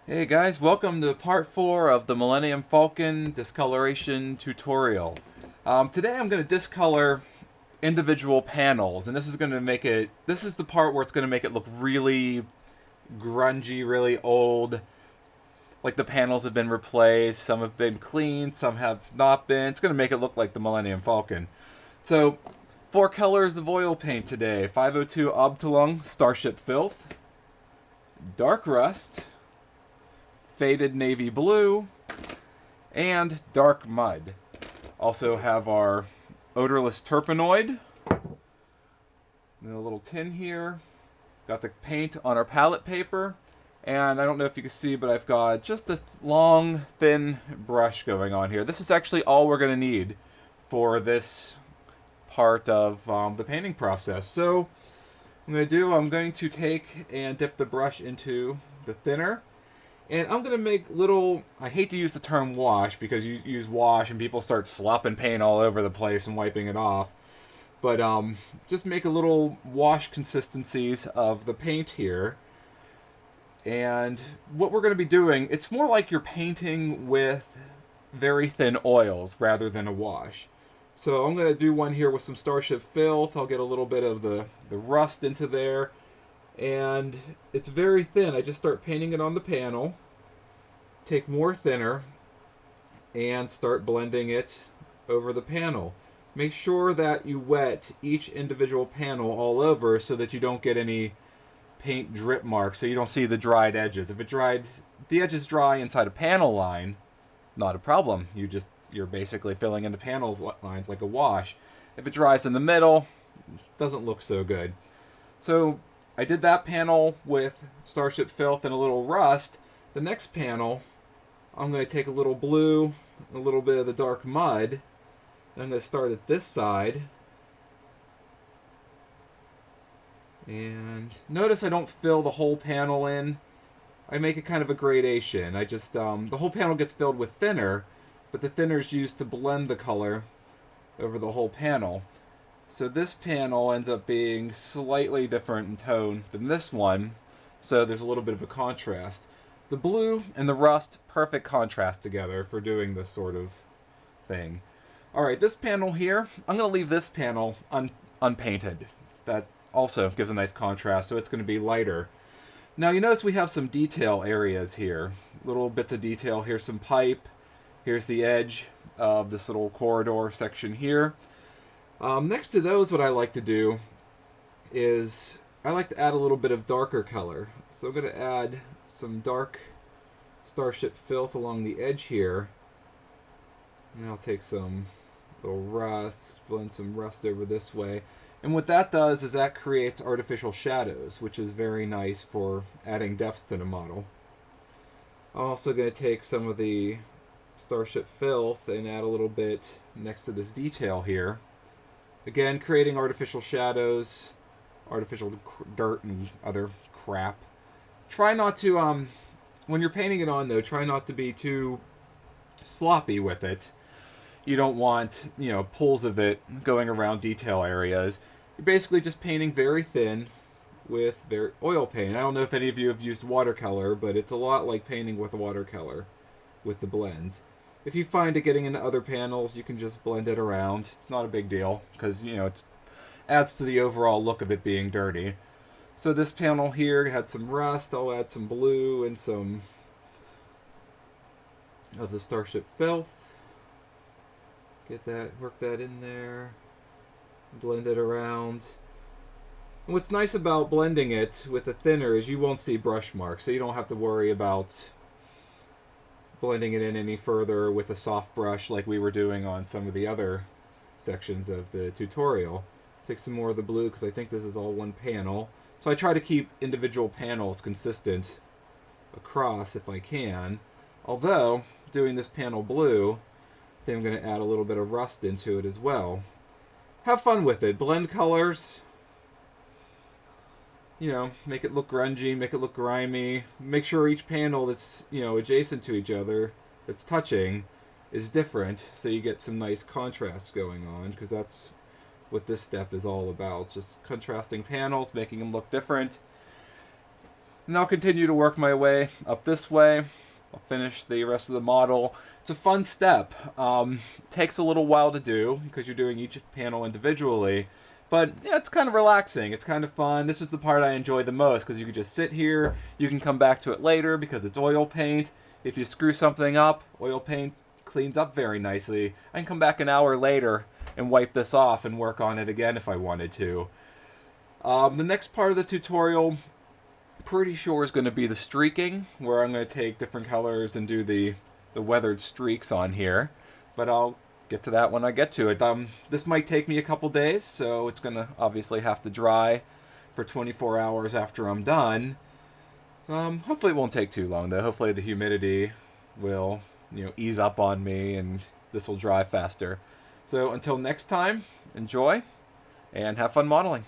Hey guys, welcome to part 4 of the Millenium Falcon Discoloration tutorial. Today I'm going to discolor individual panels, and this is going to make it, this is the part where it's going to make it look really grungy, really old. Like the panels have been replaced, some have been cleaned, some have not been. It's going to make it look like the Millenium Falcon. So, 4 colors of oil paint today. 502 Obtulung Starship Filth, Dark Rust, Faded Navy Blue, and Dark Mud. Also have our odorless terpenoid in a little tin here. Got the paint on our palette paper, and I don't know if you can see, but I've got just a long, thin brush going on here. This is actually all we're going to need for this part of the painting process. So I'm going to take and dip the brush into the thinner. And I'm going to make little, I hate to use the term wash because you use wash and people start slopping paint all over the place and wiping it off. But just make a little wash consistencies of the paint here. And what we're going to be doing, it's more like you're painting with very thin oils rather than a wash. So I'm going to do one here with some Starship Filth. I'll get a little bit of the rust into there. And it's very thin. I just start painting it on the panel, take more thinner, and start blending it over the panel. Make sure that you wet each individual panel all over so that you don't get any paint drip marks, so you don't see the dried edges. If the edges dry inside a panel line, not a problem. You're basically filling in the panels lines like a wash. If it dries in the middle, it doesn't look so good. So I did that panel with Starship Filth and a little rust. The next panel, I'm going to take a little blue, a little bit of the dark mud, and I'm going to start at this side. And notice I don't fill the whole panel in. I make it kind of a gradation. I just, the whole panel gets filled with thinner, but the thinner is used to blend the color over the whole panel. So this panel ends up being slightly different in tone than this one, so there's a little bit of a contrast. The blue and the rust, perfect contrast together for doing this sort of thing. Alright, this panel here, I'm going to leave this panel unpainted. That also gives a nice contrast, so it's going to be lighter. Now you notice we have some detail areas here. Little bits of detail. Here's some pipe. Here's the edge of this little corridor section here. Next to those, what I like to do is I like to add a little bit of darker color. So I'm going to add some dark Starship Filth along the edge here. And I'll take some little rust, blend some rust over this way. And what that does is that creates artificial shadows, which is very nice for adding depth to the model. I'm also going to take some of the Starship Filth and add a little bit next to this detail here. Again, creating artificial shadows, artificial dirt and other crap. Try not to, when you're painting it on though, try not to be too sloppy with it. You don't want, pools of it going around detail areas. You're basically just painting very thin with oil paint. I don't know if any of you have used watercolor, but it's a lot like painting with watercolor with the blends. If you find it getting into other panels, you can just blend it around. It's not a big deal because, it adds to the overall look of it being dirty. So this panel here had some rust. I'll add some blue and some of the Starship Filth. Work that in there. Blend it around. And what's nice about blending it with the thinner is you won't see brush marks, so you don't have to worry about blending it in any further with a soft brush like we were doing on some of the other sections of the tutorial. Take some more of the blue because I think this is all one panel. So I try to keep individual panels consistent across if I can. Although, doing this panel blue, I think I'm going to add a little bit of rust into it as well. Have fun with it. Blend colors. Make it look grungy, make it look grimy. Make sure each panel that's, adjacent to each other, that's touching, is different, so you get some nice contrast going on, because that's what this step is all about. Just contrasting panels, making them look different. And I'll continue to work my way up this way. I'll finish the rest of the model. It's a fun step. Takes a little while to do because you're doing each panel individually. But yeah, it's kind of relaxing. It's kind of fun. This is the part I enjoy the most because you can just sit here. You can come back to it later because it's oil paint. If you screw something up, oil paint cleans up very nicely. I can come back an hour later and wipe this off and work on it again if I wanted to. The next part of the tutorial, pretty sure, is going to be the streaking, where I'm going to take different colors and do the weathered streaks on here. But I'll get to that when I get to it. This might take me a couple days, so it's going to obviously have to dry for 24 hours after I'm done. Hopefully it won't take too long, though. Hopefully the humidity will, ease up on me and this will dry faster. So until next time, enjoy and have fun modeling.